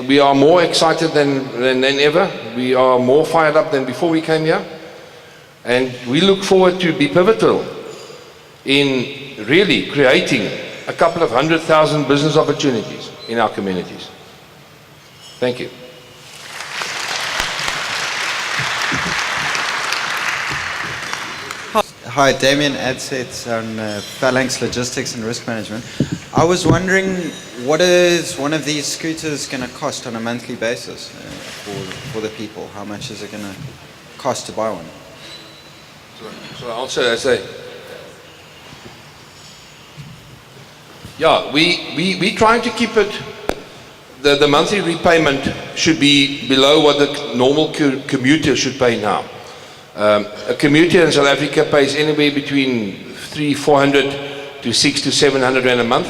We are more excited than ever. We are more fired up than before we came here. And we look forward to be pivotal in really creating a couple of 100,000 business opportunities in our communities. Thank you. Hi, Damien Adset on Phalanx Logistics and Risk Management. I was wondering, what is one of these scooters going to cost on a monthly basis for the people? How much is it going to cost to buy one? So I say, yeah, we trying to keep it, the monthly repayment should be below what the normal commuter should pay now. A commuter in South Africa pays anywhere between 400 to 600 to 700 rand a month.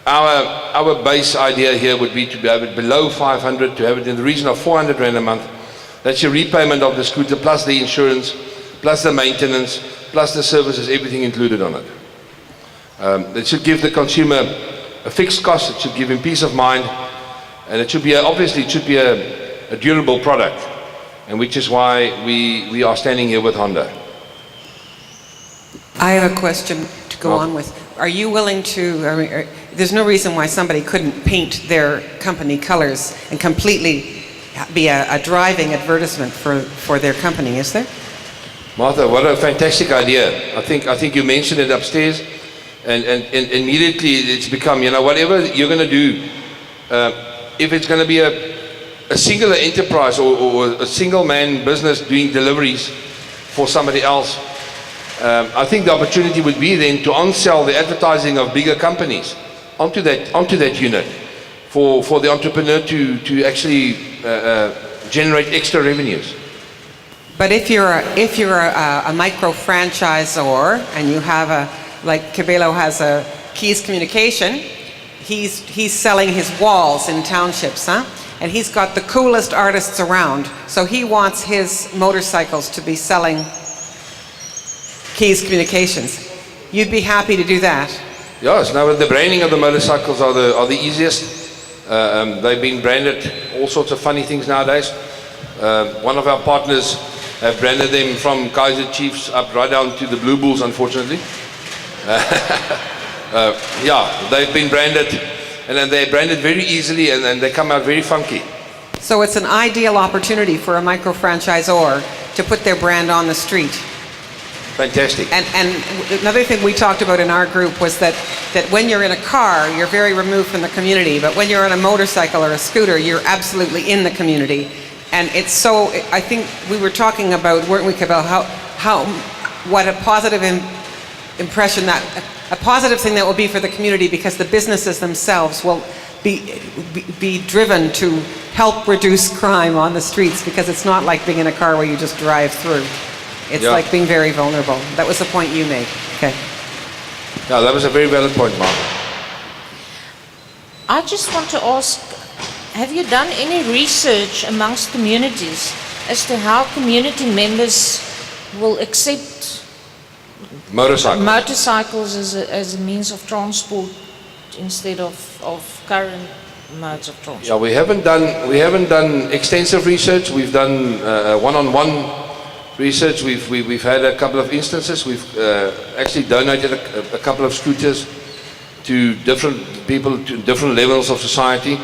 Our base idea here would be to have it below 500, to have it in the region of 400 rand a month. That's your repayment of the scooter, plus the insurance, plus the maintenance, plus the services, everything included on it. It should give the consumer a fixed cost, it should give him peace of mind, and it should be, obviously, it should be a durable product. And which is why we are standing here with Honda. I have a question to go on with. Are you willing to, I mean, there's no reason why somebody couldn't paint their company colors and completely be a driving advertisement for their company, is there? Martha, what a fantastic idea. I think you mentioned it upstairs, and immediately it's become, you know, whatever you're going to do, if it's going to be a singular enterprise or a single man business doing deliveries for somebody else, I think the opportunity would be then to on-sell the advertising of bigger companies onto that unit for the entrepreneur to actually generate extra revenues. But if you're a micro franchisor and you have like Cabello has a Keys Communication, he's selling his walls in townships, huh? And he's got the coolest artists around, so he wants his motorcycles to be selling Keys Communications. You'd be happy to do that? Yes, now the branding of the motorcycles are the easiest. They've been branded all sorts of funny things nowadays. One of our partners have branded them from Kaiser Chiefs up right down to the Blue Bulls, unfortunately. Yeah, they've been branded. And then they're branded very easily, and they come out very funky. So it's an ideal opportunity for a micro franchisor to put their brand on the street. Fantastic. And another thing we talked about in our group was that when you're in a car, you're very removed from the community, but when you're on a motorcycle or a scooter, you're absolutely in the community. And it's so, I think we were talking about, weren't we, about what a positive impression that, a positive thing that will be for the community, because the businesses themselves will be driven to help reduce crime on the streets, because it's not like being in a car where you just drive through. It's like being very vulnerable. That was the point you made. Okay. Yeah, that was a very valid point, Mark. I just want to ask, have you done any research amongst communities as to how community members will accept motorcycles as a means of transport instead of current modes of transport? Yeah, we haven't done extensive research. We've done one-on-one research. We've had a couple of instances. We've actually donated a couple of scooters to different people, to different levels of society,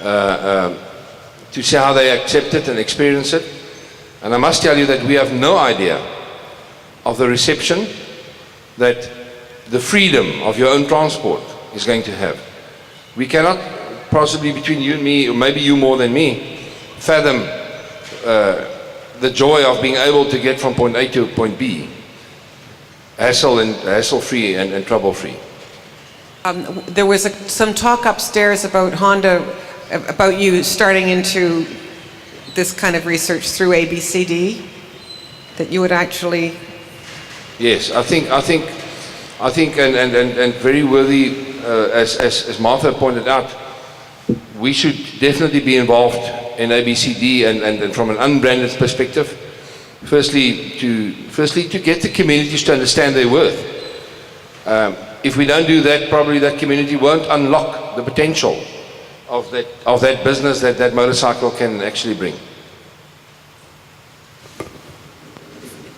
to see how they accept it and experience it. And I must tell you that we have no idea of the reception that the freedom of your own transport is going to have. We cannot, possibly between you and me, or maybe you more than me, fathom the joy of being able to get from point A to point B, hassle-free and trouble-free. There was some talk upstairs about Honda, about you starting into this kind of research through ABCD, that you would actually... Yes, I think, and very worthy, as Martha pointed out, we should definitely be involved in ABCD and from an unbranded perspective. Firstly, to get the communities to understand their worth. If we don't do that, probably that community won't unlock the potential of that business that motorcycle can actually bring.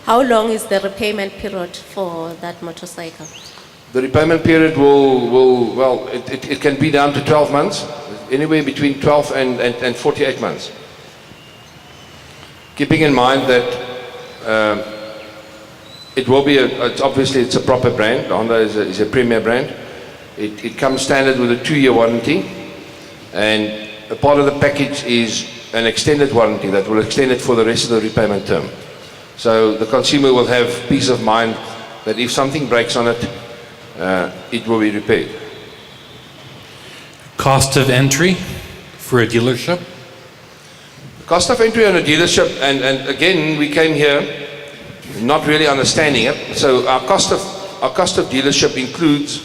How long is the repayment period for that motorcycle? The repayment period it can be down to 12 months, anywhere between 12 and 48 months. Keeping in mind that it will be, obviously it's a proper brand. Honda is a premier brand. It comes standard with a 2-year warranty, and a part of the package is an extended warranty that will extend it for the rest of the repayment term. So the consumer will have peace of mind that if something breaks on it, it will be repaired. Cost of entry for a dealership? Cost of entry on a dealership, and again, we came here not really understanding it. So our cost of dealership includes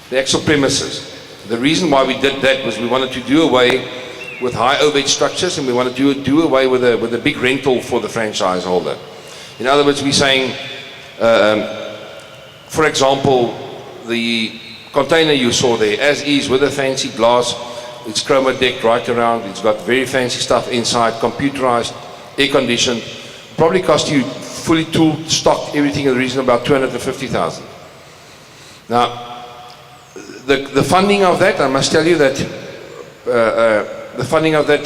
the actual premises. The reason why we did that was we wanted to do away with high overhead structures, and we wanted to do away with a big rental for the franchise holder. In other words, we're saying, for example, the container you saw there, as is, with a fancy glass, it's chroma decked right around, it's got very fancy stuff inside, computerized, air conditioned, probably cost you fully tooled, stocked, everything in the region of about 250,000. Now, the funding of that, I must tell you that the funding of that,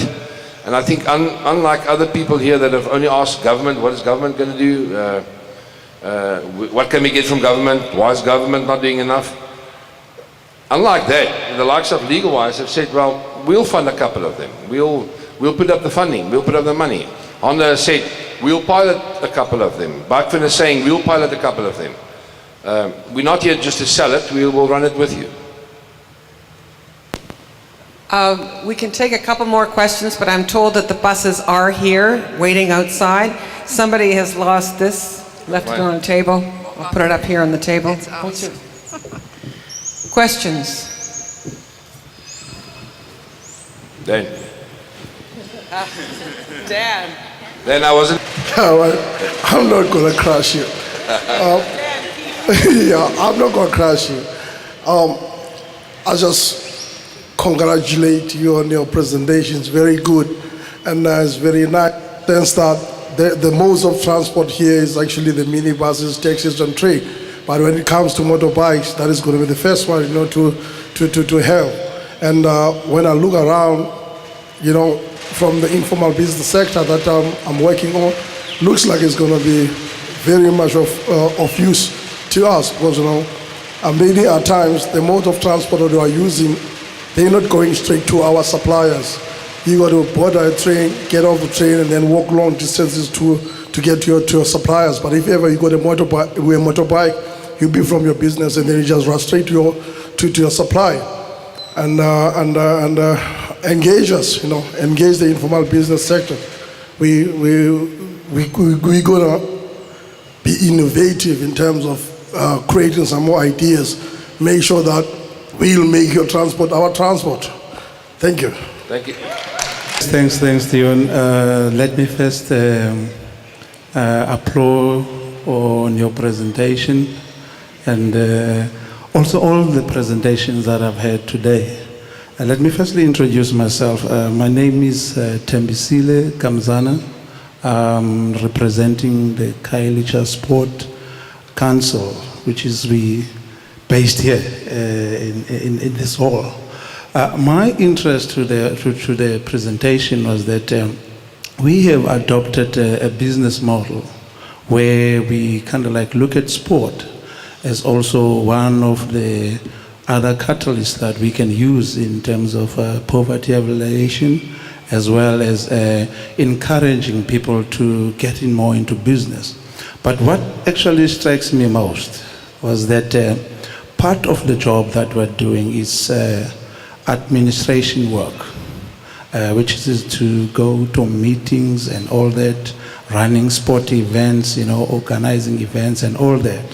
and I think unlike other people here that have only asked government, what is government going to do? What can we get from government? Why is government not doing enough? Unlike that, the likes of LegalWise have said, well, we'll fund a couple of them. We'll put up the funding. We'll put up the money. Honda has said, we'll pilot a couple of them. Bikefin is saying, we'll pilot a couple of them. We're not here just to sell it. We will run it with you. We can take a couple more questions, but I'm told that the buses are here, waiting outside. Somebody has lost this, left it on a table. I'll put it up here on the table. Questions? Dan. Dan. Then I wasn't. I'm not going to crash you. Yeah, I'm not going to crash you. I just congratulate you on your presentation. It's very good, and it's very nice. Then start the modes of transport here is actually the minibuses, taxis, and train. But when it comes to motorbikes, that is going to be the first one, to have. And when I look around, from the informal business sector that I'm working on, looks like it's going to be very much of use to us, because many a times the mode of transport that we are using, they're not going straight to our suppliers. You got to board a train, get off the train, and then walk long distances to get to your suppliers. But if ever you got a motorbike, you be from your business, and then you just run straight to your supply, and engage us, engage the informal business sector. We're gonna be innovative in terms of creating some more ideas. Make sure that we'll make your transport our transport. Thank you. Thank you. Thanks, Deacon. Let me first applaud on your presentation, and also all the presentations that I've had today. Let me firstly introduce myself. My name is Tembisile Kamzana. I'm representing the Khayelitsha Sport Council, which is based here in this hall. My interest to the presentation was that we have adopted a business model where we kind of like look at sport as also one of the other catalysts that we can use in terms of poverty alleviation, as well as encouraging people to get more into business. But what actually strikes me most was that part of the job that we're doing is administration work, which is to go to meetings and all that, running sport events, organizing events and all that.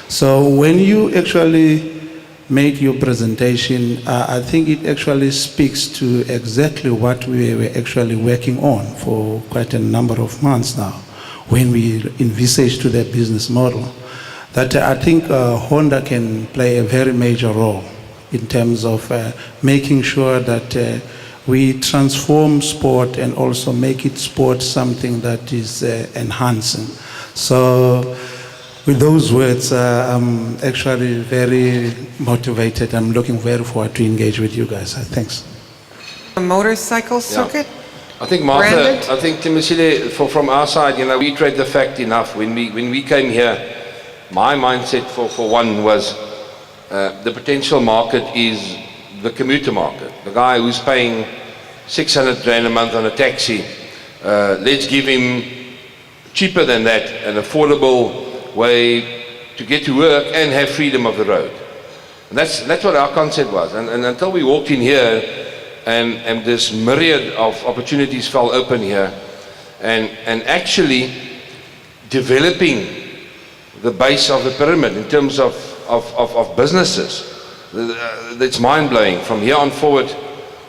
So when you actually make your presentation, I think it actually speaks to exactly what we were actually working on for quite a number of months now, when we envisaged to the business model, that I think Honda can play a very major role in terms of making sure that we transform sport and also make it sport something that is enhancing. So with those words, I'm actually very motivated. I'm looking very forward to engage with you guys. Thanks. A motorcycle circuit? I think, Martha, Branded? I think, Timisile, from our side, we reiterate the fact enough. When we came here, my mindset for one was the potential market is the commuter market. The guy who's paying 600 Rand a month on a taxi, let's give him cheaper than that, an affordable way to get to work and have freedom of the road. And that's what our concept was. And until we walked in here, and this myriad of opportunities fell open here, and actually developing the base of the pyramid in terms of businesses. It's mind-blowing. From here on forward,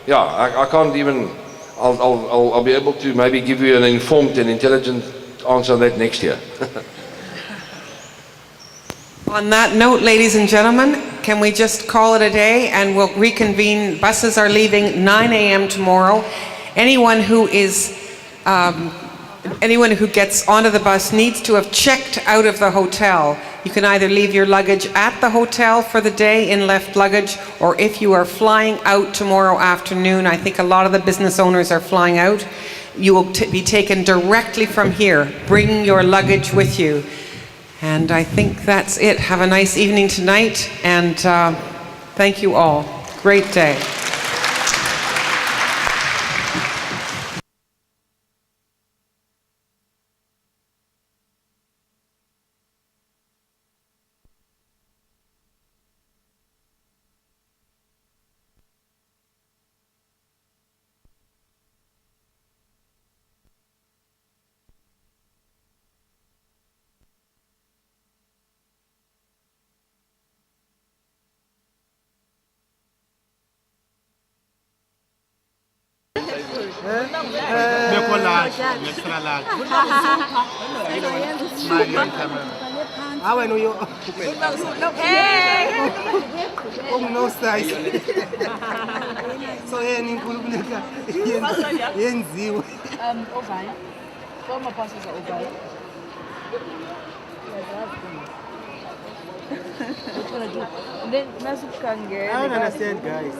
yeah, I can't even, I'll be able to maybe give you an informed and intelligent answer on that next year. On that note, ladies and gentlemen, can we just call it a day and we'll reconvene? Buses are leaving 9 a.m. tomorrow. Anyone who gets onto the bus needs to have checked out of the hotel. You can either leave your luggage at the hotel for the day in left luggage, or if you are flying out tomorrow afternoon, I think a lot of the business owners are flying out, you will be taken directly from here. Bring your luggage with you. And I think that's it. Have a nice evening tonight, and thank you all. Great day. I don't understand, guys.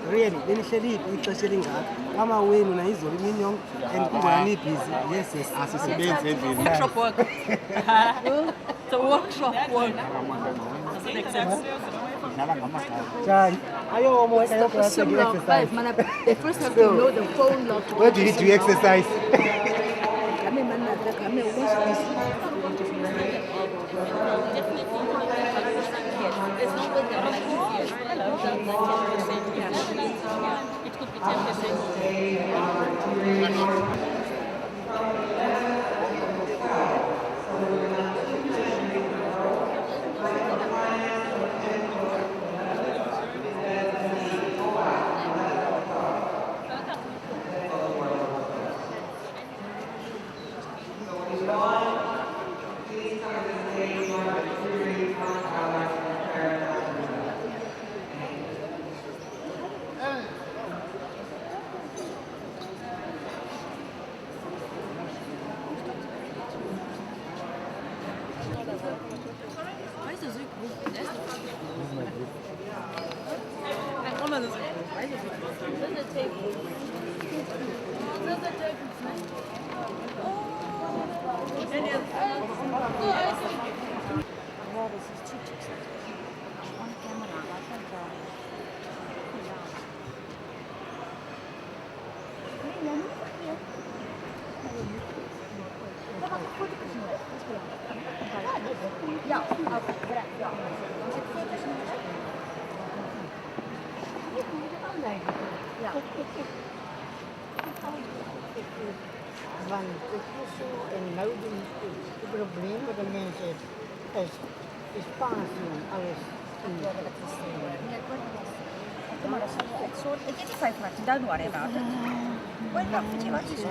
Really, initially it was selling up. I'm away when I use aluminium and Kugani busy. Yes, yes. As it's been Workshop work. It's a workshop work. Does it make sense? They first have to know the phone lock. Where do you do exercise? It could be 10%. Want het is zo en nou het probleem met de mensen is passie en alles. Don't worry about it. Well, look, would you like to say?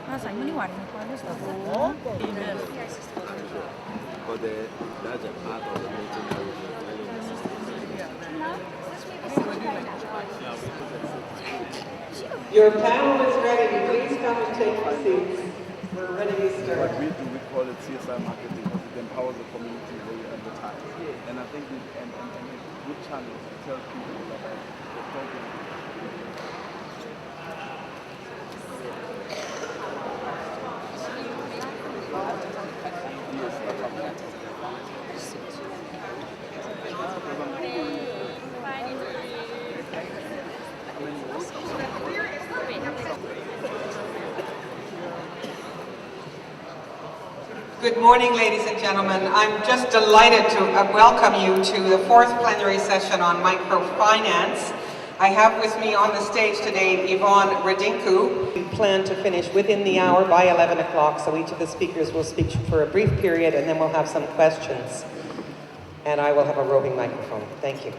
I was like, when you want to find this stuff. But that's a part of the meeting. Your panel is ready. Please come and take your seats. We're ready to start. What we do, we call it CSI marketing because it empowers the community where you advertise. And I think and a good channel to tell people about the program. Good morning, ladies and gentlemen. I'm just delighted to welcome you to the fourth plenary session on microfinance. I have with me on the stage today Yvonne Radinku. We plan to finish within the hour by 11 o'clock, so each of the speakers will speak for a brief period and then we'll have some questions. And I will have a roving microphone. Thank you.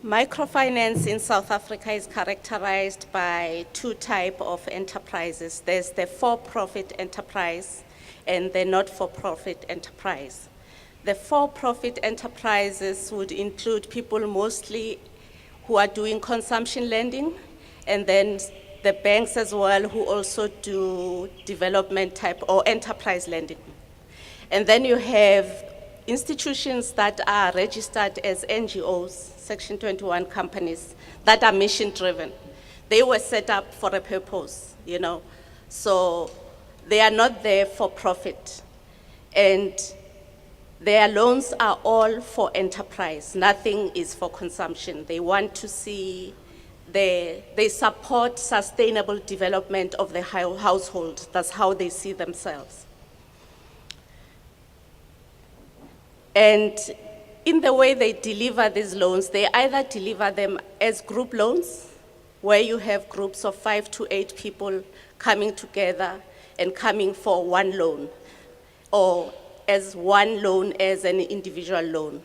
Microfinance in South Africa is characterized by two types of enterprises. There's the for-profit enterprise and the not-for-profit enterprise. The for-profit enterprises would include people mostly who are doing consumption lending, and then the banks as well who also do development type or enterprise lending. And then you have institutions that are registered as NGOs, Section 21 companies, that are mission-driven. They were set up for a purpose, so they are not there for profit. And their loans are all for enterprise. Nothing is for consumption. They want to see, they support sustainable development of the household. That's how they see themselves. And in the way they deliver these loans, they either deliver them as group loans, where you have groups of 5 to 8 people coming together and coming for one loan, or as one loan as an individual loan.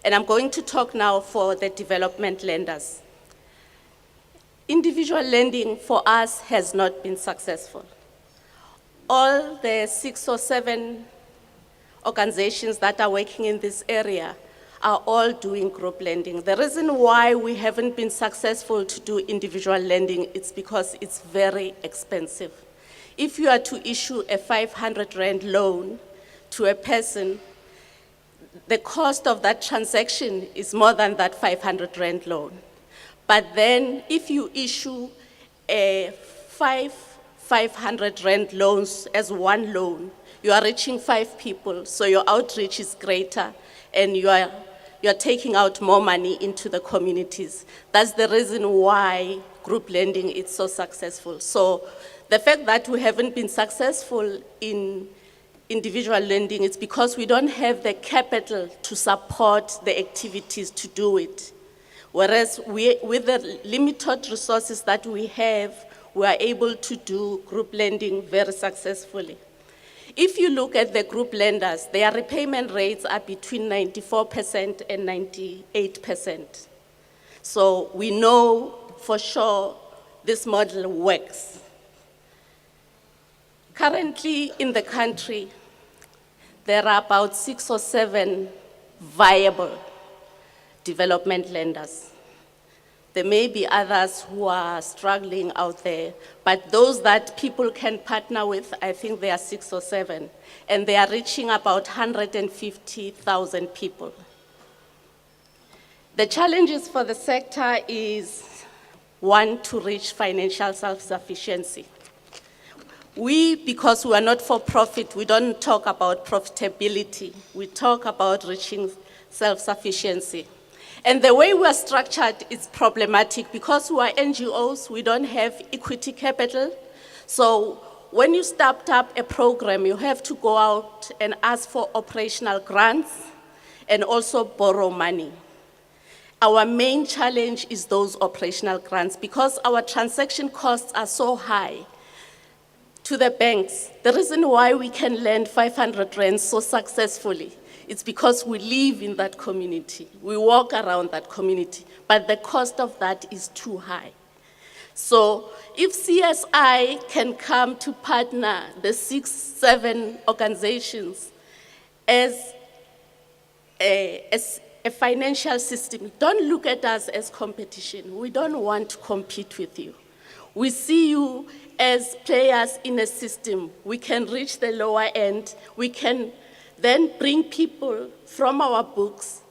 And I'm going to talk now for the development lenders. Individual lending for us has not been successful. All the 6 or 7 organizations that are working in this area are all doing group lending. The reason why we haven't been successful to do individual lending is because it's very expensive. If you are to issue a 500 Rand loan to a person, the cost of that transaction is more than that 500 Rand loan. But then if you issue a 500 Rand loans as one loan, you are reaching 5 people, so your outreach is greater and you're taking out more money into the communities. That's the reason why group lending is so successful. So the fact that we haven't been successful in individual lending is because we don't have the capital to support the activities to do it. Whereas with the limited resources that we have, we are able to do group lending very successfully. If you look at the group lenders, their repayment rates are between 94% and 98%. So we know for sure this model works. Currently in the country, there are about 6 or 7 viable development lenders. There may be others who are struggling out there, but those that people can partner with, I think there are 6 or 7, and they are reaching about 150,000 people. The challenges for the sector is, one, to reach financial self-sufficiency. Because we are not for profit, we don't talk about profitability. We talk about reaching self-sufficiency. And the way we are structured is problematic because we are NGOs, we don't have equity capital. So when you start up a program, you have to go out and ask for operational grants and also borrow money. Our main challenge is those operational grants because our transaction costs are so high to the banks. The reason why we can lend 500 Rand so successfully It's because we live in that community. We walk around that community, but the cost of that is too high. So if CSI can come to partner the 6, 7 organizations as a financial system, don't look at us as competition. We don't want to compete with you. We see you as players in a system. We can reach the lower end. We can then bring people from our books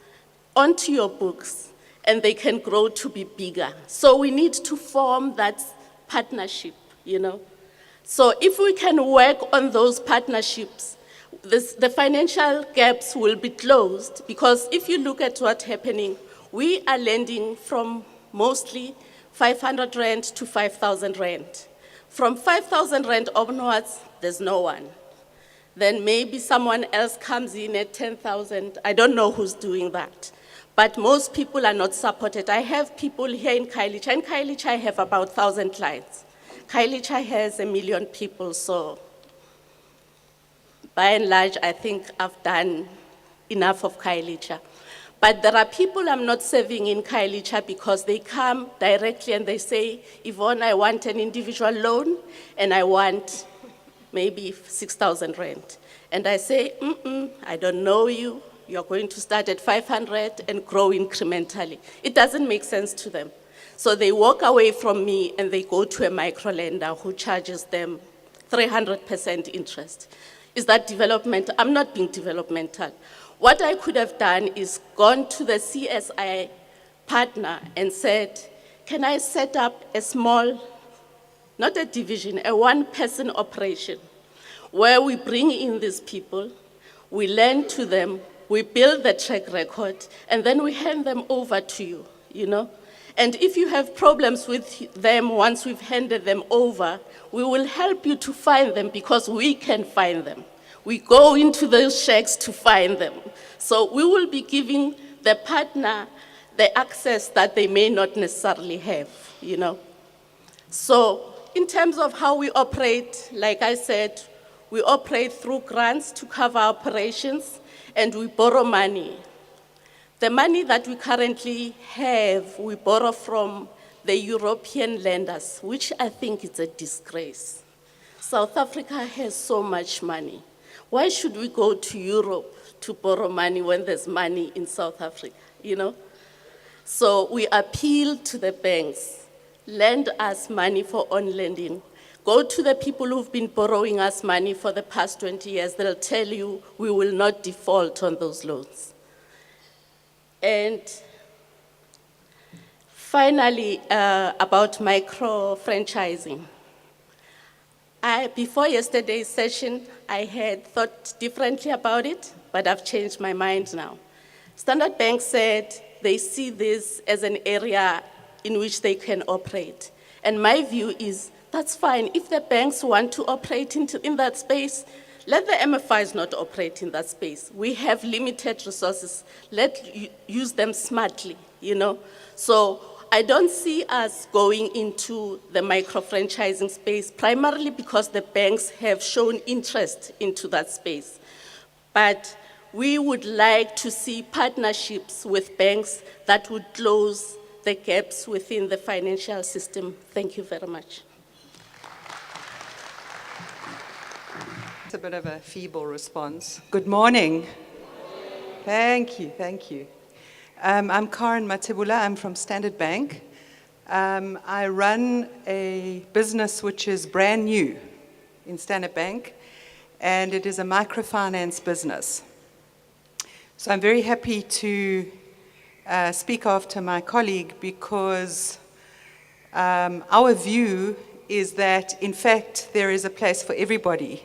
onto your books, and they can grow to be bigger. So we need to form that partnership, you know. So if we can work on those partnerships, the financial gaps will be closed, because if you look at what's happening, we are lending from mostly 500 rand to 5,000 rand. From 5,000 rand onwards, there's no one. Then maybe someone else comes in at 10,000. I don't know who's doing that. But most people are not supported. I have people here in Khayelitsha. In Khayelitsha, I have about 1,000 clients. Khayelitsha has 1 million people, so by and large, I think I've done enough of Khayelitsha. But there are people I'm not serving in Khayelitsha because they come directly and they say, Yvonne, I want an individual loan and I want maybe 6,000 rand. And I say, I don't know you. You're going to start at 500 and grow incrementally. It doesn't make sense to them. So they walk away from me and they go to a microlender who charges them 300% interest. Is that development? I'm not being developmental. What I could have done is gone to the CSI partner and said, can I set up a small, not a division, a one-person operation where we bring in these people, we lend to them, we build the track record, and then we hand them over to you, you know? And if you have problems with them once we've handed them over, we will help you to find them because we can find them. We go into those shacks to find them. So we will be giving the partner the access that they may not necessarily have, you know? So in terms of how we operate, like I said, we operate through grants to cover operations, and we borrow money. The money that we currently have, we borrow from the European lenders, which I think is a disgrace. South Africa has so much money. Why should we go to Europe to borrow money when there's money in South Africa, you know? So we appeal to the banks, lend us money for on-lending. Go to the people who've been borrowing us money for the past 20 years, they'll tell you we will not default on those loans. And finally, about micro-franchising. Before yesterday's session, I had thought differently about it, but I've changed my mind now. Standard Bank said they see this as an area in which they can operate. And my view is, that's fine. If the banks want to operate in that space, let the MFIs not operate in that space. We have limited resources. Let's use them smartly, you know? So I don't see us going into the micro-franchising space, primarily because the banks have shown interest into that space. But we would like to see partnerships with banks that would close the gaps within the financial system. Thank you very much. It's a bit of a feeble response. Good morning. Thank you, thank you. I'm Karen Matibula, I'm from Standard Bank. I run a business which is brand new in Standard Bank, and it is a microfinance business. So I'm very happy to speak after my colleague because our view is that, in fact, there is a place for everybody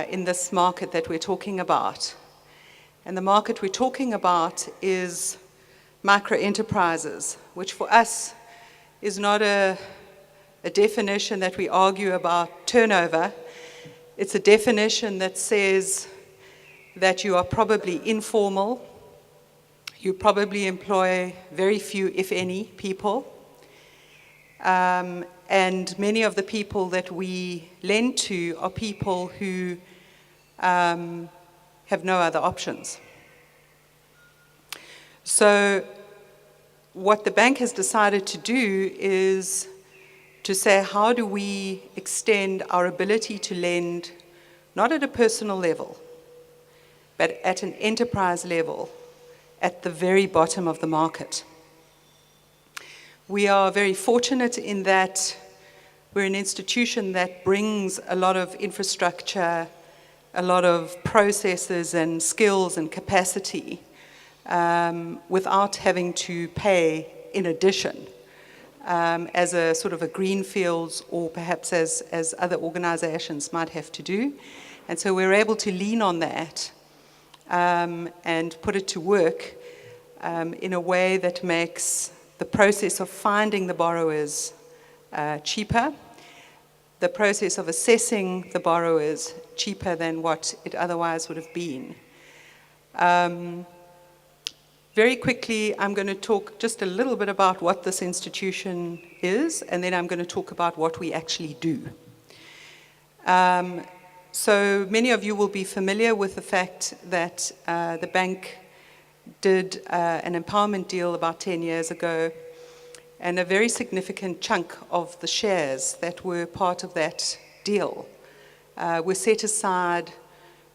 in this market that we're talking about. And the market we're talking about is micro-enterprises, which for us is not a definition that we argue about turnover. It's a definition that says that you are probably informal, you probably employ very few, if any, people, and many of the people that we lend to are people who have no other options. So what the bank has decided to do is to say, how do we extend our ability to lend, not at a personal level, but at an enterprise level, at the very bottom of the market. We are very fortunate in that we're an institution that brings a lot of infrastructure, a lot of processes and skills and capacity without having to pay in addition as a sort of a greenfields, or perhaps as other organizations might have to do. And so we're able to lean on that and put it to work in a way that makes the process of finding the borrowers cheaper, the process of assessing the borrowers cheaper than what it otherwise would have been. Very quickly, I'm going to talk just a little bit about what this institution is, and then I'm going to talk about what we actually do. So many of you will be familiar with the fact that the bank did an empowerment deal about 10 years ago, and a very significant chunk of the shares that were part of that deal were set aside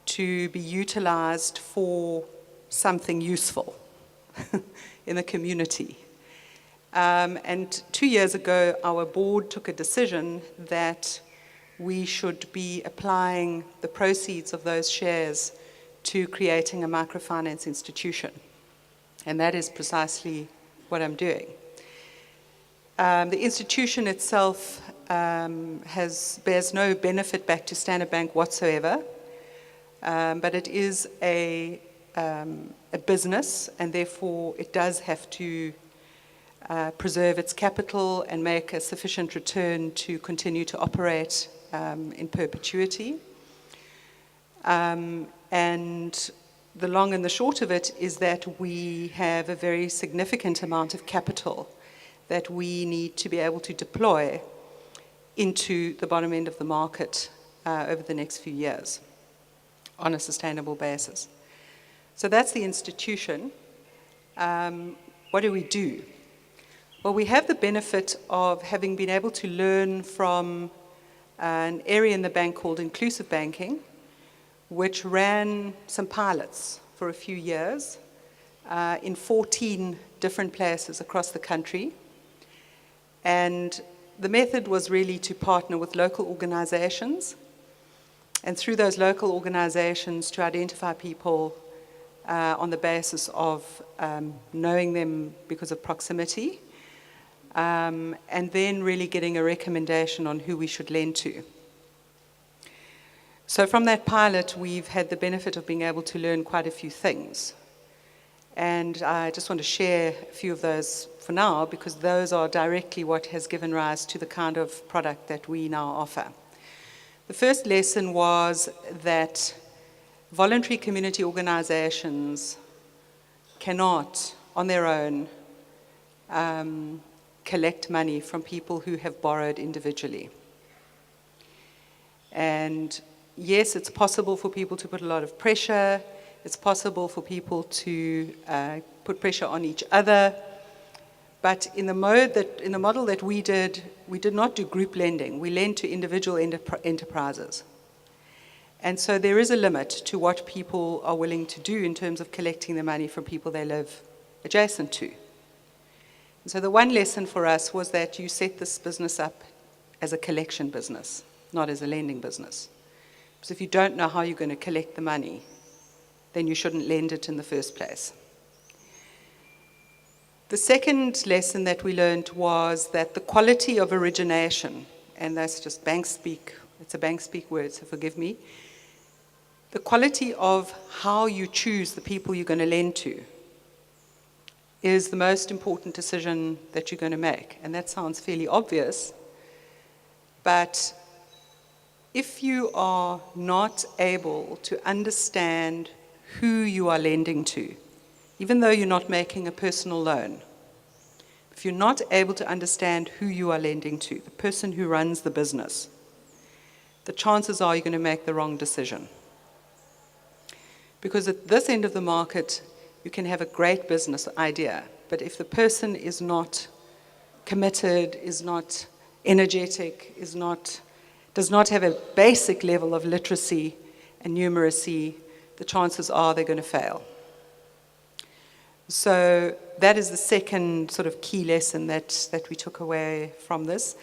to be utilized for something useful in the community. And 2 years ago, our board took a decision that we should be applying the proceeds of those shares to creating a microfinance institution. And that is precisely what I'm doing. The institution itself bears no benefit back to Standard Bank whatsoever, but it is a business, and therefore it does have to preserve its capital and make a sufficient return to continue to operate in perpetuity. And the long and the short of it is that we have a very significant amount of capital that we need to be able to deploy into the bottom end of the market over the next few years on a sustainable basis. So that's the institution. What do we do? Well, we have the benefit of having been able to learn from an area in the bank called inclusive banking, which ran some pilots for a few years in 14 different places across the country. And the method was really to partner with local organizations, and through those local organizations to identify people on the basis of knowing them because of proximity, and then really getting a recommendation on who we should lend to. So from that pilot, we've had the benefit of being able to learn quite a few things. And I just want to share a few of those for now, because those are directly what has given rise to the kind of product that we now offer. The first lesson was that voluntary community organizations cannot, on their own, collect money from people who have borrowed individually. And yes, it's possible for people to put a lot of pressure. It's possible for people to put pressure on each other. But in the model that we did not do group lending. We lend to individual enterprises. And so there is a limit to what people are willing to do in terms of collecting the money from people they live adjacent to. And so the one lesson for us was that you set this business up as a collection business, not as a lending business. Because if you don't know how you're going to collect the money, then you shouldn't lend it in the first place. The second lesson that we learned was that the quality of origination, and that's just bank speak, it's a bank speak word, so forgive me, the quality of how you choose the people you're going to lend to is the most important decision that you're going to make. And that sounds fairly obvious, but if you are not able to understand who you are lending to, even though you're not making a personal loan, if you're not able to understand who you are lending to, the person who runs the business, the chances are you're going to make the wrong decision. Because at this end of the market, you can have a great business idea, but if the person is not committed, is not energetic, does not have a basic level of literacy and numeracy, the chances are they're going to fail. So that is the second sort of key lesson that we took away from this.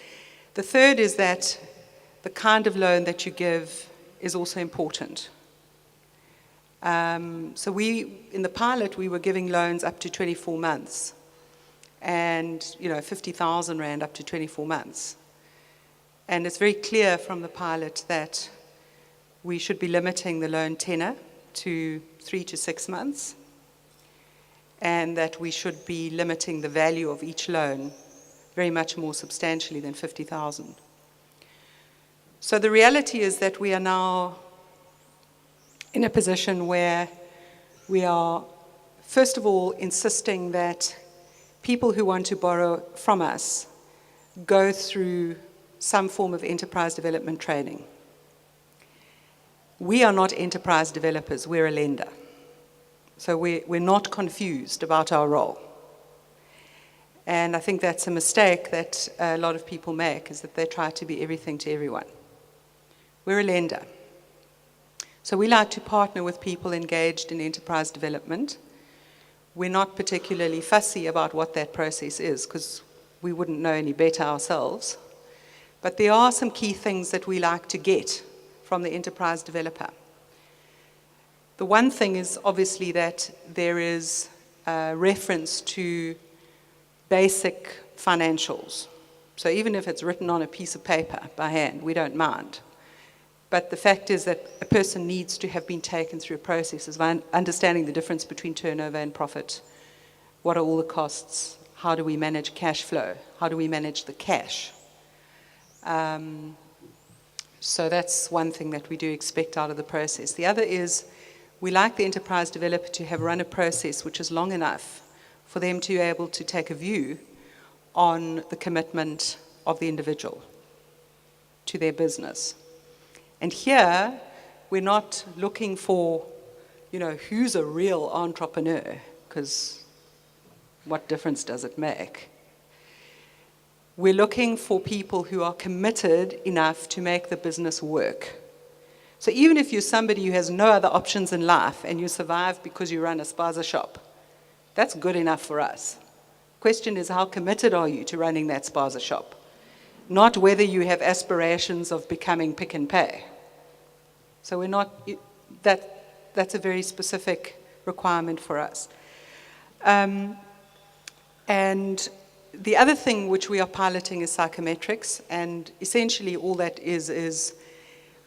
The third is that the kind of loan that you give is also important. So in the pilot, we were giving loans up to 24 months and, 50,000 Rand up to 24 months. And it's very clear from the pilot that we should be limiting the loan tenor to 3 to 6 months, and that we should be limiting the value of each loan very much more substantially than 50,000. So the reality is that we are now in a position where we are, first of all, insisting that people who want to borrow from us go through some form of enterprise development training. We are not enterprise developers, we're a lender. So we're not confused about our role. And I think that's a mistake that a lot of people make, is that they try to be everything to everyone. We're a lender. So we like to partner with people engaged in enterprise development. We're not particularly fussy about what that process is, because we wouldn't know any better ourselves. But there are some key things that we like to get from the enterprise developer. The one thing is obviously that there is a reference to basic financials. So even if it's written on a piece of paper by hand, we don't mind. But the fact is that a person needs to have been taken through a process of understanding the difference between turnover and profit. What are all the costs? How do we manage cash flow? How do we manage the cash? So that's one thing that we do expect out of the process. The other is we like the enterprise developer to have run a process which is long enough for them to be able to take a view on the commitment of the individual to their business. And here, we're not looking for, who's a real entrepreneur, because what difference does it make? We're looking for people who are committed enough to make the business work. So even if you're somebody who has no other options in life and you survive because you run a spaza shop, that's good enough for us. Question is, how committed are you to running that spaza shop? Not whether you have aspirations of becoming Pick n Pay. So we're not, that's a very specific requirement for us. And the other thing which we are piloting is psychometrics, and essentially all that is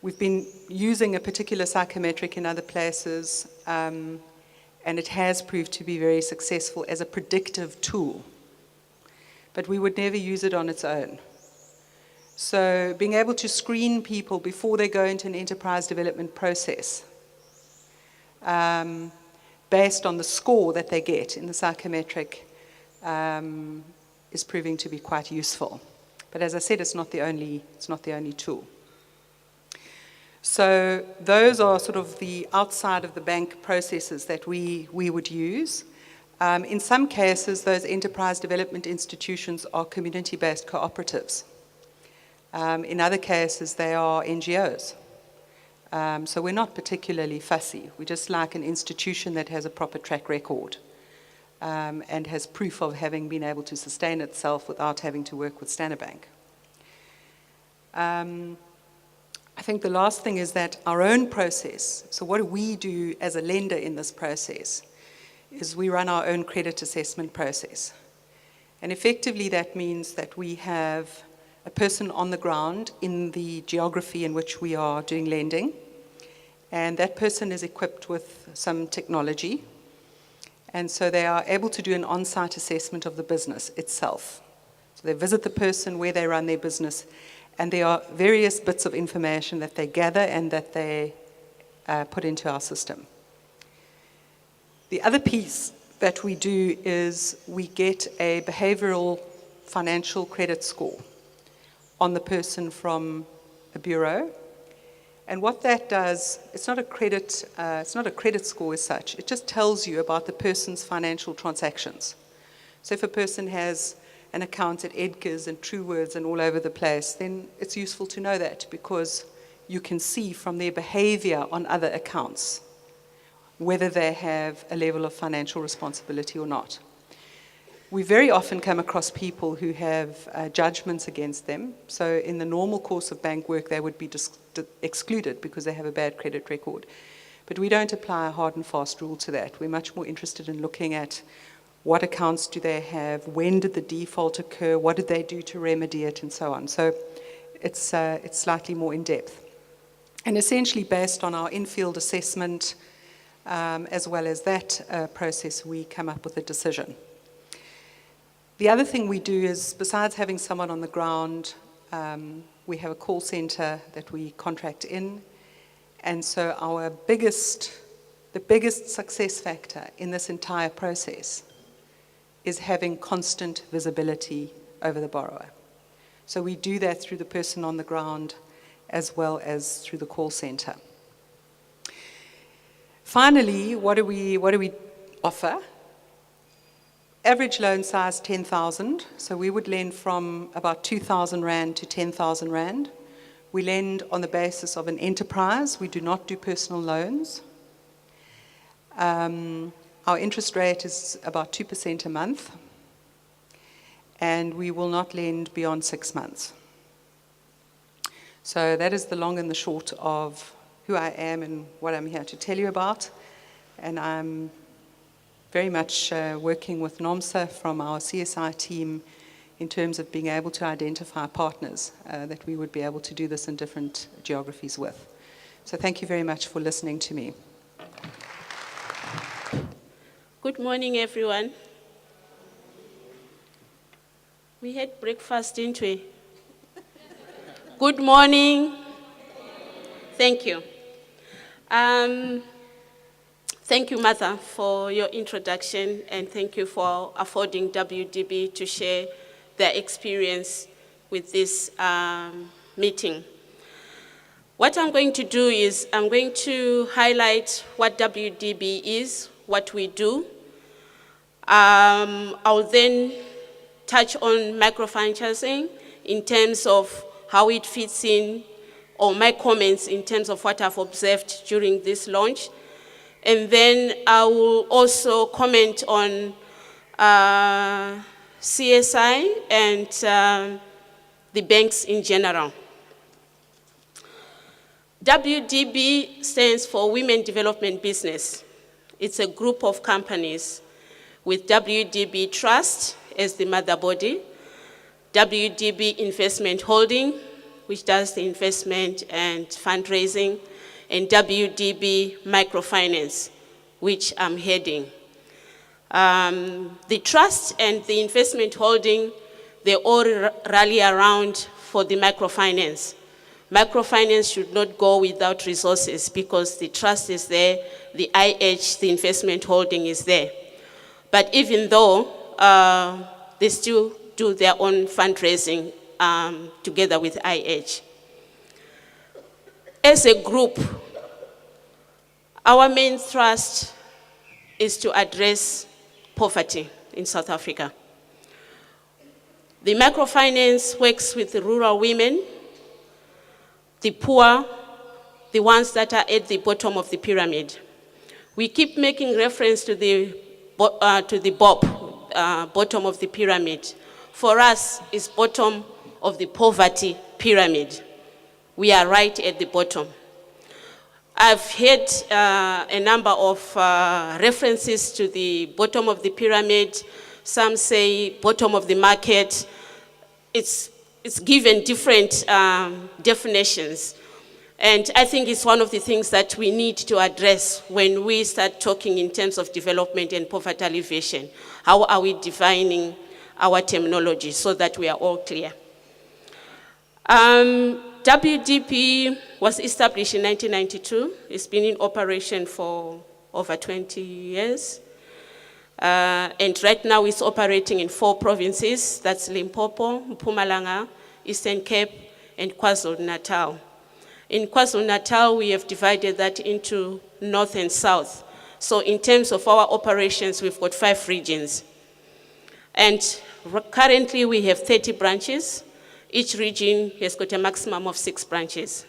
we've been using a particular psychometric in other places, and it has proved to be very successful as a predictive tool. But we would never use it on its own. So being able to screen people before they go into an enterprise development process, based on the score that they get in the psychometric, is proving to be quite useful. But as I said, it's not the only tool. So those are sort of the outside of the bank processes that we would use. In some cases, those enterprise development institutions are community-based cooperatives. In other cases, they are NGOs. So we're not particularly fussy. We just like an institution that has a proper track record and has proof of having been able to sustain itself without having to work with Standard Bank. I think the last thing is that our own process, so what do we do as a lender in this process, is we run our own credit assessment process. And effectively that means that we have a person on the ground in the geography in which we are doing lending, and that person is equipped with some technology, and so they are able to do an on-site assessment of the business itself. So they visit the person where they run their business, and there are various bits of information that they gather and that they put into our system. The other piece that we do is we get a behavioral financial credit score on the person from a bureau, And what that does, it's not a credit score as such. It just tells you about the person's financial transactions. So if a person has an account at Edgar's and Truewords and all over the place, then it's useful to know that, because you can see from their behavior on other accounts whether they have a level of financial responsibility or not. We very often come across people who have judgments against them. So in the normal course of bank work, they would be excluded because they have a bad credit record. But we don't apply a hard and fast rule to that. We're much more interested in looking at what accounts do they have, when did the default occur, what did they do to remedy it, and so on. So it's slightly more in-depth. And essentially based on our in-field assessment, as well as that process, we come up with a decision. The other thing we do is, besides having someone on the ground, we have a call center that we contract in. And so the biggest success factor in this entire process is having constant visibility over the borrower. So we do that through the person on the ground as well as through the call center. Finally, what do we offer? Average loan size 10,000, so we would lend from about 2,000 Rand to 10,000 Rand. We lend on the basis of an enterprise. We do not do personal loans. Our interest rate is about 2% a month, and we will not lend beyond 6 months. So that is the long and the short of who I am and what I'm here to tell you about. And I'm very much working with NOMSA from our CSI team in terms of being able to identify partners that we would be able to do this in different geographies with. So thank you very much for listening to me. Good morning, everyone. We had breakfast, didn't we? Good morning. Thank you. Thank you, Martha, for your introduction, and thank you for affording WDB to share their experience with this meeting. What I'm going to do is I'm going to highlight what WDB is, what we do. I'll then touch on microfinancing in terms of how it fits in, or my comments in terms of what I've observed during this launch. And then I will also comment on CSI and the banks in general. WDB stands for Women Development Business. It's a group of companies with WDB Trust as the mother body, WDB Investment Holding, which does the investment and fundraising, and WDB Microfinance, which I'm heading. The trust and the investment holding, they all rally around for the microfinance. Microfinance should not go without resources because the trust is there, the IH, the investment holding is there. But even though they still do their own fundraising together with IH. As a group, our main thrust is to address poverty in South Africa. The microfinance works with the rural women, the poor, the ones that are at the bottom of the pyramid. We keep making reference to the BOP, bottom of the pyramid. For us, it's bottom of the poverty pyramid. We are right at the bottom. I've heard a number of references to the bottom of the pyramid. Some say bottom of the market. It's given different definitions. And I think it's one of the things that we need to address when we start talking in terms of development and poverty alleviation. How are we defining our terminology so that we are all clear? WDP was established in 1992. It's been in operation for over 20 years. And right now it's operating in 4 provinces. That's Limpopo, Mpumalanga, Eastern Cape, and KwaZulu-Natal. In KwaZulu-Natal, we have divided that into north and south. So in terms of our operations, we've got 5 regions. And currently we have 30 branches. Each region has got a maximum of 6 branches.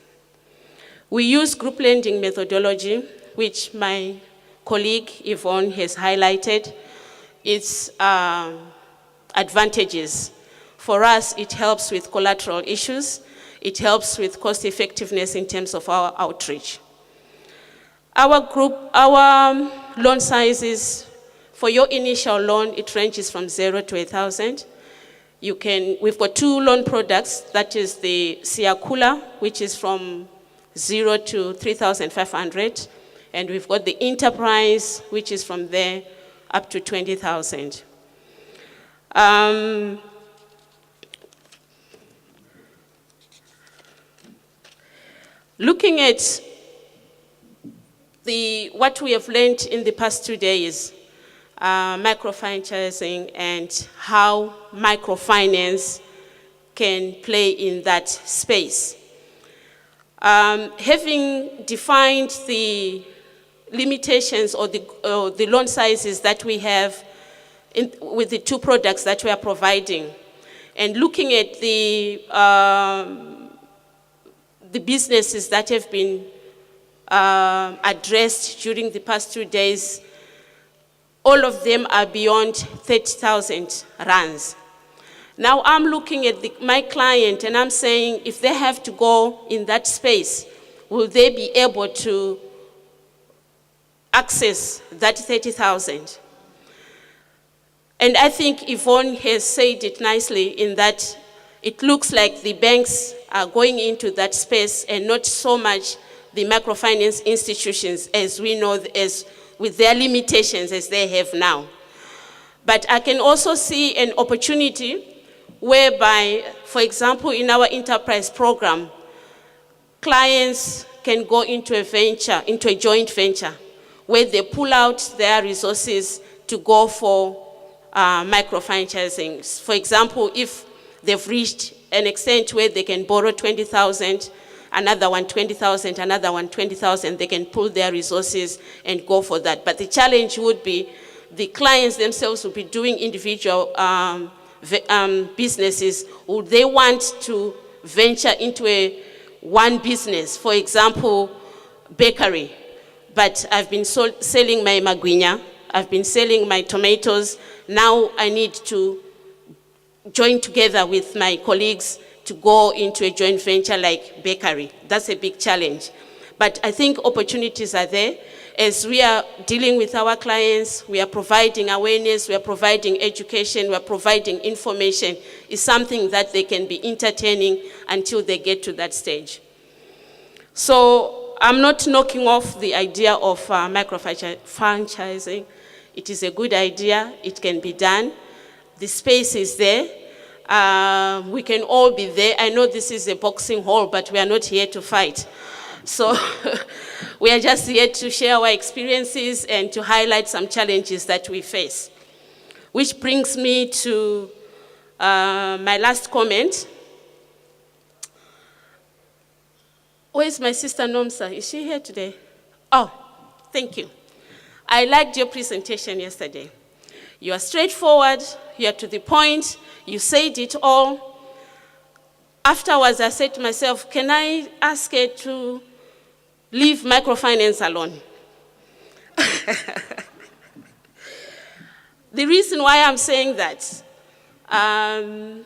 We use group lending methodology, which my colleague Yvonne has highlighted. Its advantages. For us, it helps with collateral issues. It helps with cost effectiveness in terms of our outreach. Our loan sizes, for your initial loan, it ranges from 0 to 1,000. We've got 2 loan products, that is the Siakula, which is from 0 to 3,500, and we've got the Enterprise, which is from there up to 20,000. Looking at what we have learned in the past 2 days, microfranchising and how microfinance can play in that space. Having defined the limitations or the loan sizes that we have with the 2 products that we are providing, and looking at the businesses that have been addressed during the past 2 days, all of them are beyond 30,000 rands. Now I'm looking at my client and I'm saying, if they have to go in that space, will they be able to access that 30,000? And I think Yvonne has said it nicely in that it looks like the banks are going into that space and not so much the microfinance institutions as we know, as with their limitations as they have now. But I can also see an opportunity whereby, for example, in our enterprise program, clients can go into a venture, into a joint venture, where they pull out their resources to go for microfranchising. For example, if they've reached an extent where they can borrow 20,000, another one 20,000, another one 20,000, they can pull their resources and go for that. But the challenge would be the clients themselves will be doing individual businesses. Would they want to venture into one business, for example, bakery? But I've been selling my magwinya, I've been selling my tomatoes. Now I need to join together with my colleagues to go into a joint venture like bakery. That's a big challenge. But I think opportunities are there. As we are dealing with our clients, we are providing awareness, we are providing education, we are providing information. It's something that they can be entertaining until they get to that stage. So I'm not knocking off the idea of microfranchising. It is a good idea, it can be done. The space is there. We can all be there. I know this is a boxing hall, but we are not here to fight. So we are just here to share our experiences and to highlight some challenges that we face. Which brings me to my last comment. Where's my sister Nomsa? Is she here today? Oh, thank you. I liked your presentation yesterday. You are straightforward, you are to the point, you said it all. Afterwards, I said to myself, can I ask her to leave microfinance alone? The reason why I'm saying that, I'm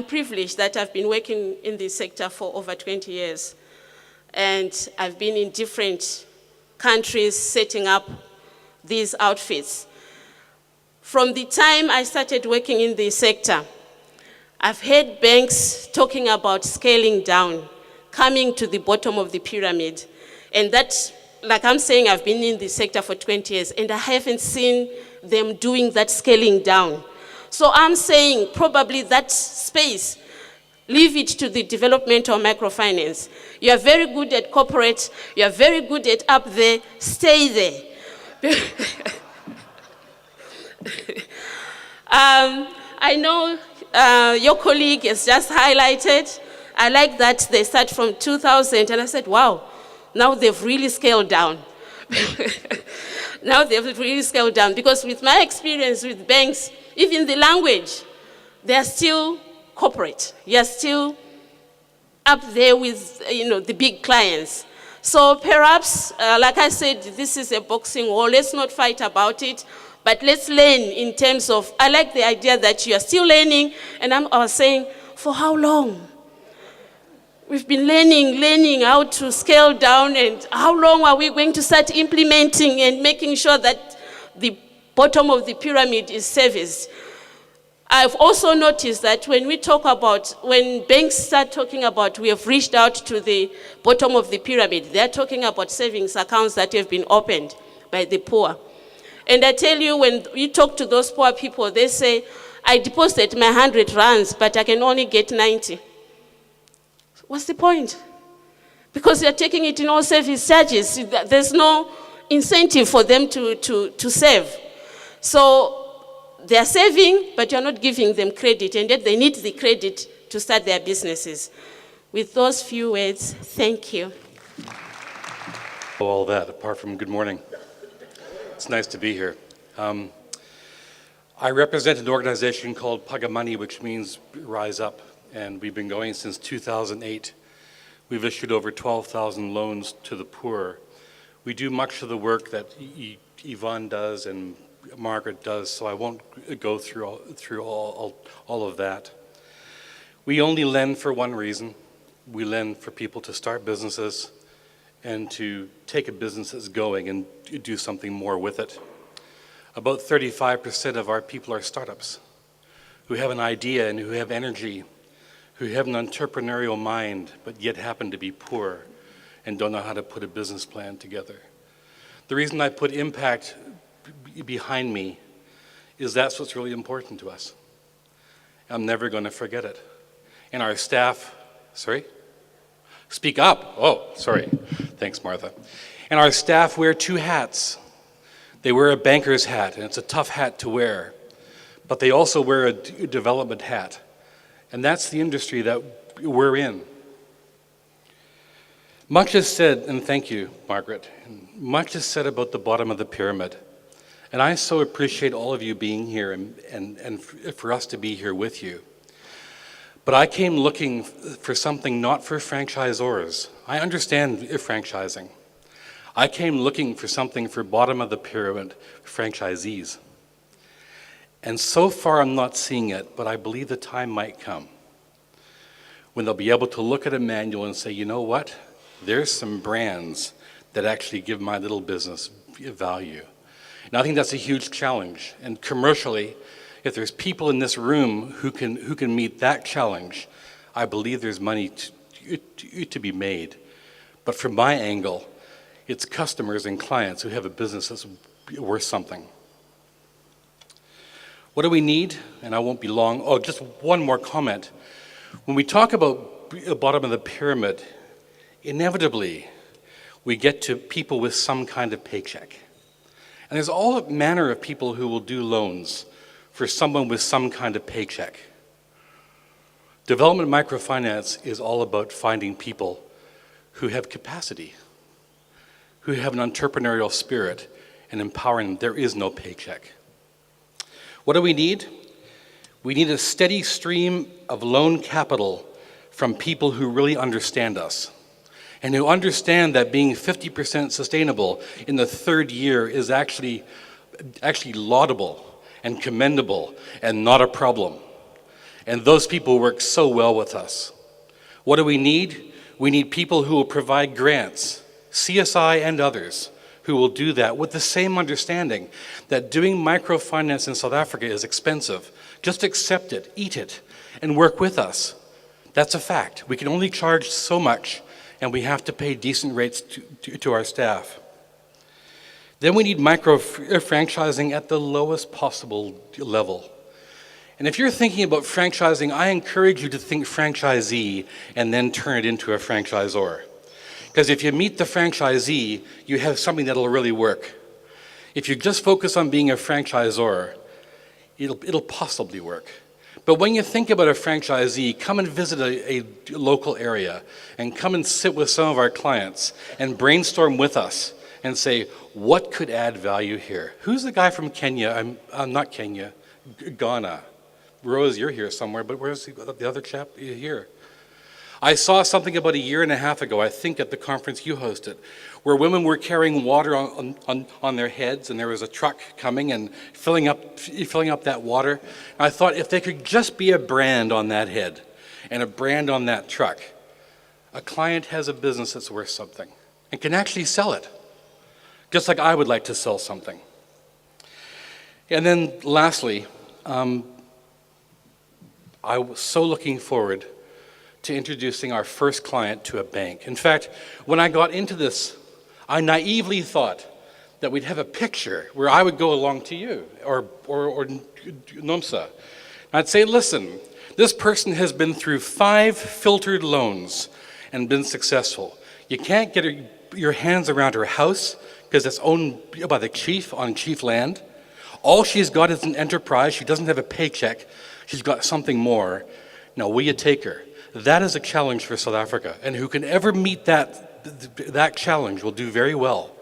privileged that I've been working in this sector for over 20 years. And I've been in different countries setting up these outfits. From the time I started working in this sector, I've heard banks talking about scaling down, coming to the bottom of the pyramid. And that's, like I'm saying, I've been in this sector for 20 years, and I haven't seen them doing that scaling down. So I'm saying probably that space, leave it to the development of microfinance. You are very good at corporate, you are very good at up there, stay there. I know your colleague has just highlighted I like that they start from 2,000, and I said, wow, now they've really scaled down. Now they've really scaled down, because with my experience with banks, even the language, they are still corporate. You're still up there with, the big clients. So perhaps, like I said, this is a boxing war. Let's not fight about it, but let's learn in terms of, I like the idea that you are still learning, and I was saying, for how long? We've been learning how to scale down, and how long are we going to start implementing and making sure that the bottom of the pyramid is serviced? I've also noticed that when banks start talking about we have reached out to the bottom of the pyramid, they're talking about savings accounts that have been opened by the poor. And I tell you, when you talk to those poor people, they say, I deposited my 100 rands, but I can only get 90. What's the point? Because they're taking it in all service charges. There's no incentive for them to save. So they're saving, but you're not giving them credit, and yet they need the credit to start their businesses. With those few words, thank you. All that, apart from good morning. It's nice to be here. I represent an organization called Pagamani, which means Rise Up, and we've been going since 2008. We've issued over 12,000 loans to the poor. We do much of the work that Yvonne does and Margaret does, so I won't go through all of that. We only lend for one reason. We lend for people to start businesses and to take a business that's going and do something more with it. About 35% of our people are startups who have an idea and who have energy, who have an entrepreneurial mind, but yet happen to be poor and don't know how to put a business plan together. The reason I put impact behind me is that's what's really important to us. I'm never going to forget it. And our staff, sorry? Speak up. Oh, sorry. Thanks, Martha. And our staff wear two hats. They wear a banker's hat, and it's a tough hat to wear. But they also wear a development hat. And that's the industry that we're in. Much is said, and thank you, Margaret, much is said about the bottom of the pyramid. And I so appreciate all of you being here and for us to be here with you. But I came looking for something not for franchisors. I understand franchising. I came looking for something for bottom of the pyramid franchisees. And so far I'm not seeing it, but I believe the time might come when they'll be able to look at a manual and say, you know what? There's some brands that actually give my little business value. And I think that's a huge challenge. And commercially, if there's people in this room who can meet that challenge, I believe there's money to be made. But from my angle, it's customers and clients who have a business that's worth something. What do we need? And I won't be long. Oh, just one more comment. When we talk about the bottom of the pyramid, inevitably, we get to people with some kind of paycheck. And there's all manner of people who will do loans for someone with some kind of paycheck. Development microfinance is all about finding people who have capacity, who have an entrepreneurial spirit, and empowering them. There is no paycheck. What do we need? We need a steady stream of loan capital from people who really understand us and who understand that being 50% sustainable in the third year is actually laudable and commendable and not a problem. And those people work so well with us. What do we need? We need people who will provide grants, CSI and others, who will do that with the same understanding that doing microfinance in South Africa is expensive. Just accept it, eat it, and work with us. That's a fact. We can only charge so much, and we have to pay decent rates to our staff. Then we need micro-franchising at the lowest possible level. And if you're thinking about franchising, I encourage you to think franchisee and then turn it into a franchisor. Because if you meet the franchisee, you have something that'll really work. If you just focus on being a franchisor, it'll possibly work. But when you think about a franchisee, come and visit a local area and come and sit with some of our clients and brainstorm with us and say, what could add value here? Who's the guy from Kenya? I'm not Kenya, Ghana. Rose, you're here somewhere, but where's the other chap? You're here. I saw something about a year and a half ago, I think at the conference you hosted, where women were carrying water on their heads, and there was a truck coming and filling up that water. And I thought if they could just be a brand on that head and a brand on that truck, a client has a business that's worth something and can actually sell it, just like I would like to sell something. And then lastly, I was so looking forward to introducing our first client to a bank. In fact, when I got into this, I naively thought that we'd have a picture where I would go along to you or NUMSA. I'd say, listen, this person has been through 5 filtered loans and been successful. You can't get your hands around her house because it's owned by the chief on chief land. All she's got is an enterprise. She doesn't have a paycheck. She's got something more. Now, will you take her? That is a challenge for South Africa, and who can ever meet that challenge will do very well.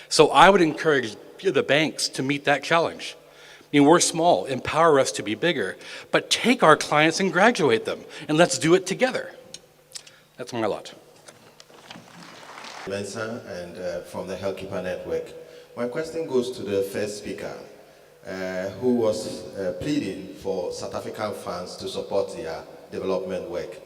So I would encourage the banks to meet that challenge. I mean, we're small, empower us to be bigger, but take our clients and graduate them, and let's do it together. That's my lot. Mensa and from the Hellkeeper Network. My question goes to the first speaker, who was pleading for South African funds to support their development work.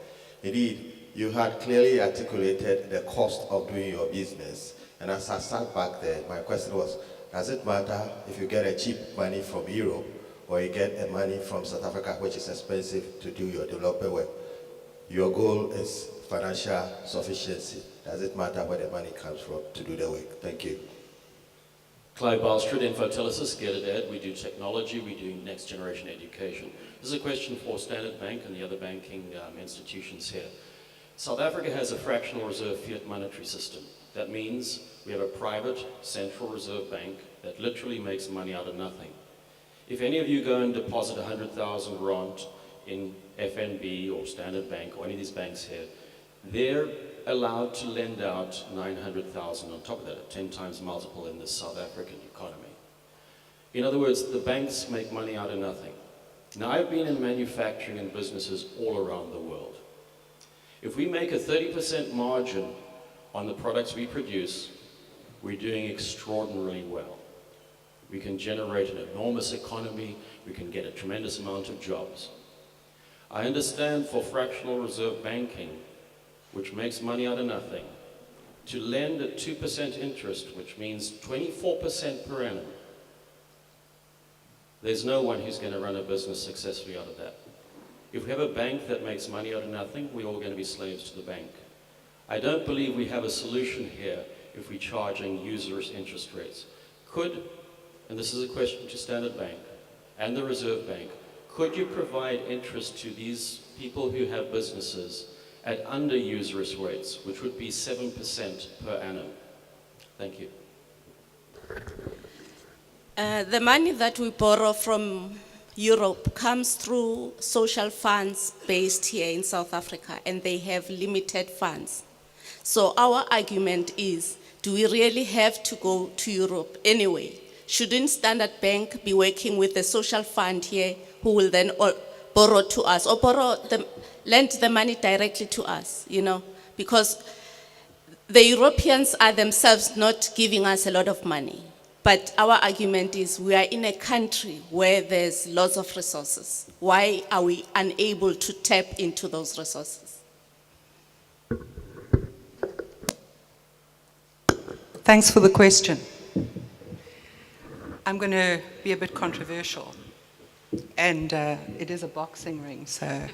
Indeed, you had clearly articulated the cost of doing your business. And as I sat back there, my question was, does it matter if you get a cheap money from Europe or you get a money from South Africa, which is expensive to do your development work? Your goal is financial sufficiency. Does it matter where the money comes from to do the work? Thank you. Clive Balstrud, Infotellis, Get It Ed. We do technology, we do next generation education. This is a question for Standard Bank and the other banking institutions here. South Africa has a fractional reserve fiat monetary system. That means we have a private central reserve bank that literally makes money out of nothing. If any of you go and deposit 100,000 rand in FNB or Standard Bank or any of these banks here, they're allowed to lend out 900,000 on top of that, a 10 times multiple in the South African economy. In other words, the banks make money out of nothing. Now, I've been in manufacturing and businesses all around the world. If we make a 30% margin on the products we produce, we're doing extraordinarily well. We can generate an enormous economy, we can get a tremendous amount of jobs. I understand for fractional reserve banking, which makes money out of nothing, to lend at 2% interest, which means 24% per annum, there's no one who's going to run a business successfully out of that. If we have a bank that makes money out of nothing, we're all going to be slaves to the bank. I don't believe we have a solution here if we're charging usurious interest rates. Could, and this is a question to Standard Bank and the Reserve Bank, could you provide interest to these people who have businesses at under usurious rates, which would be 7% per annum? Thank you. The money that we borrow from Europe comes through social funds based here in South Africa, and they have limited funds. So our argument is, do we really have to go to Europe anyway? Shouldn't Standard Bank be working with the social fund here, who will then borrow to us, or lend the money directly to us, you know? Because the Europeans are themselves not giving us a lot of money. But our argument is, we are in a country where there's lots of resources. Why are we unable to tap into those resources? Thanks for the question. I'm going to be a bit controversial. And it is a boxing ring, so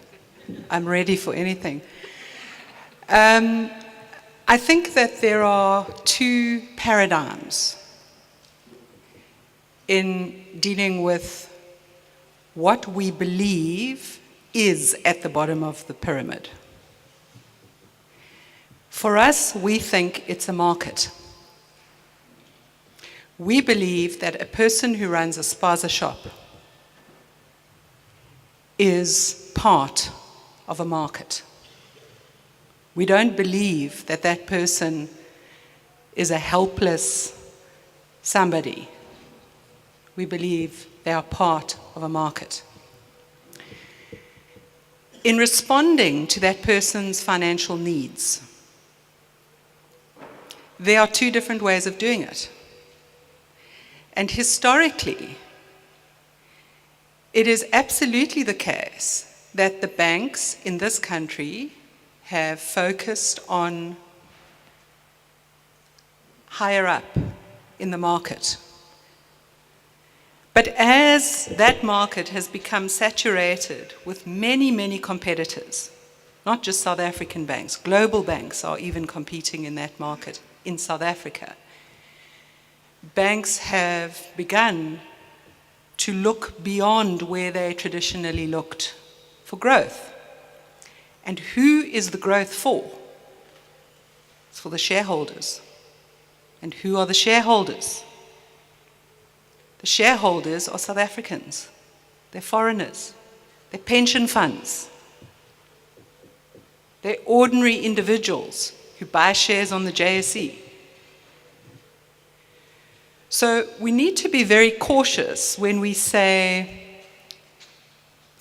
I'm ready for anything. I think that there are two paradigms in dealing with what we believe is at the bottom of the pyramid. For us, we think it's a market. We believe that a person who runs a spaza shop is part of a market. We don't believe that that person is a helpless somebody. We believe they are part of a market. In responding to that person's financial needs, there are two different ways of doing it. And historically, it is absolutely the case that the banks in this country have focused on higher up in the market. But as that market has become saturated with many, many competitors, not just South African banks, global banks are even competing in that market in South Africa, banks have begun to look beyond where they traditionally looked for growth. And who is the growth for? It's for the shareholders. And who are the shareholders? The shareholders are South Africans. They're foreigners. They're pension funds. They're ordinary individuals who buy shares on the JSE. So we need to be very cautious when we say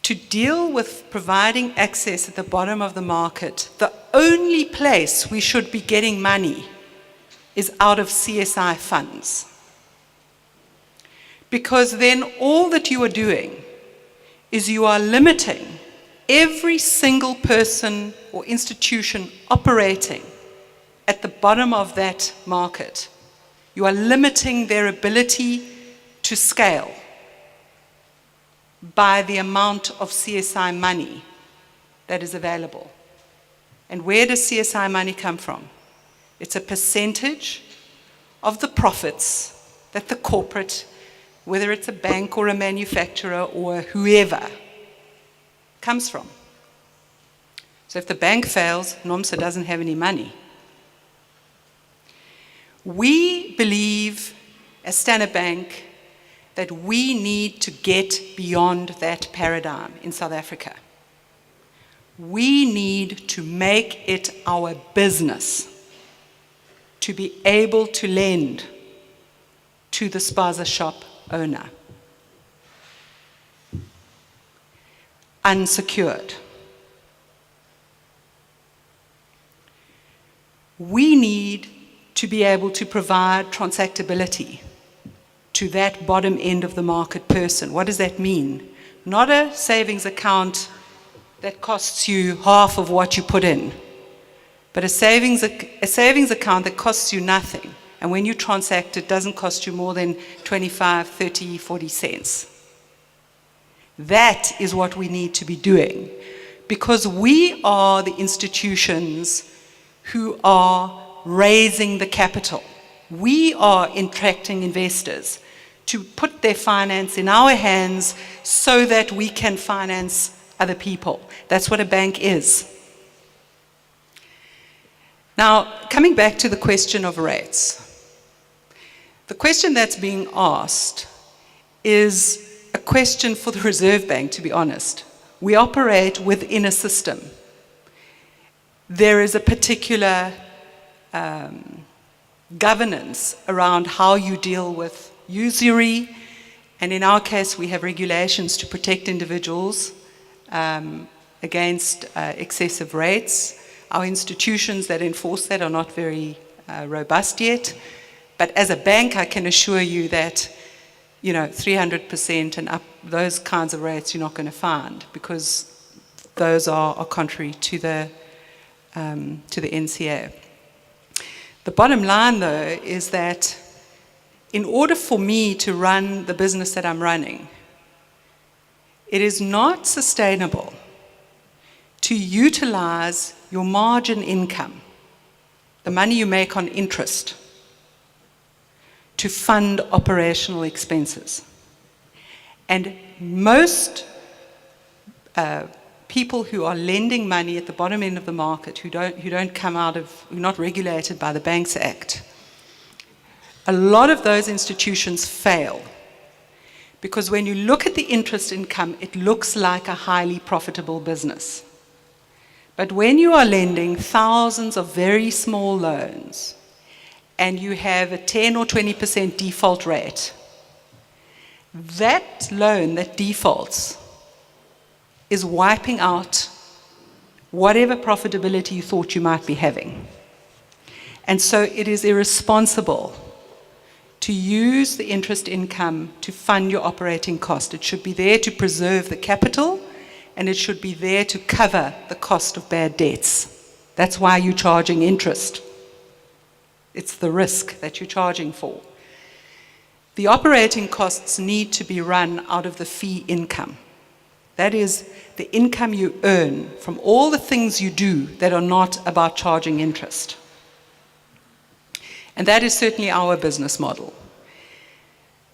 to deal with providing access at the bottom of the market, the only place we should be getting money is out of CSI funds. Because then all that you are doing is you are limiting every single person or institution operating at the bottom of that market. You are limiting their ability to scale by the amount of CSI money that is available. And where does CSI money come from? It's a percentage of the profits that the corporate, whether it's a bank or a manufacturer or whoever, comes from. So if the bank fails, NOMSA doesn't have any money. We believe, as Standard Bank, that we need to get beyond that paradigm in South Africa. We need to make it our business to be able to lend to the spaza shop owner, unsecured. We need to be able to provide transactability to that bottom end of the market person. What does that mean? Not a savings account that costs you half of what you put in, but a savings account that costs you nothing. And when you transact, it doesn't cost you more than 25, 30, 40 cents. That is what we need to be doing, because we are the institutions who are raising the capital. We are attracting investors to put their finance in our hands so that we can finance other people. That's what a bank is. Now, coming back to the question of rates. The question that's being asked is a question for the Reserve Bank, to be honest. We operate within a system. There is a particular governance around how you deal with usury, and in our case we have regulations to protect individuals against excessive rates. Our institutions that enforce that are not very robust yet, but as a bank I can assure you that 300% and up, those kinds of rates you're not going to find, because those are contrary to the NCA. The bottom line, though, is that in order for me to run the business that I'm running, it is not sustainable to utilize your margin income, the money you make on interest, to fund operational expenses. And most people who are lending money at the bottom end of the market, who don't come out of, who are not regulated by the Banks Act, a lot of those institutions fail Because when you look at the interest income, it looks like a highly profitable business. But when you are lending thousands of very small loans and you have a 10 or 20% default rate, that loan that defaults is wiping out whatever profitability you thought you might be having. And so it is irresponsible to use the interest income to fund your operating cost. It should be there to preserve the capital, and it should be there to cover the cost of bad debts. That's why you're charging interest. It's the risk that you're charging for. The operating costs need to be run out of the fee income. That is the income you earn from all the things you do that are not about charging interest. And that is certainly our business model.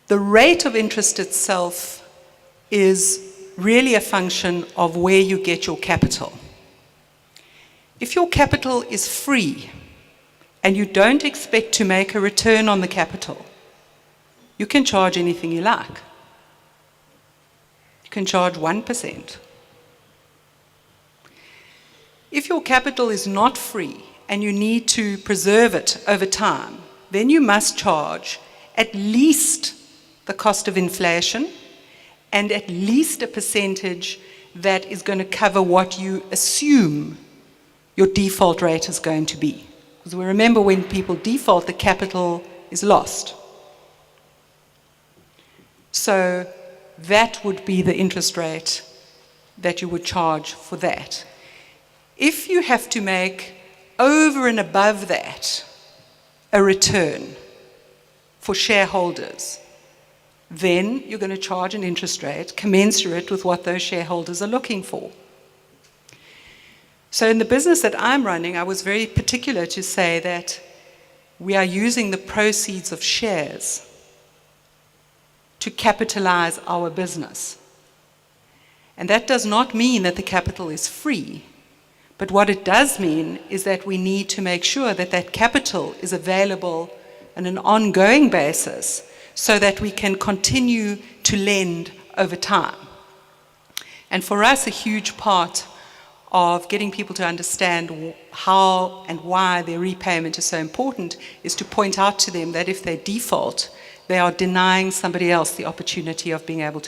The rate of interest itself is really a function of where you get your capital. If your capital is free and you don't expect to make a return on the capital, you can charge anything you like. You can charge 1%. If your capital is not free and you need to preserve it over time, then you must charge at least the cost of inflation and at least a percentage that is going to cover what you assume your default rate is going to be. Because we remember when people default, the capital is lost. So that would be the interest rate that you would charge for that. If you have to make over and above that a return for shareholders, then you're going to charge an interest rate commensurate with what those shareholders are looking for. So in the business that I'm running, I was very particular to say that we are using the proceeds of shares to capitalize our business. And that does not mean that the capital is free. But what it does mean is that we need to make sure that that capital is available on an ongoing basis so that we can continue to lend over time. And for us, a huge part of getting people to understand how and why their repayment is so important is to point out to them that if they default, they are denying somebody else the opportunity of being able to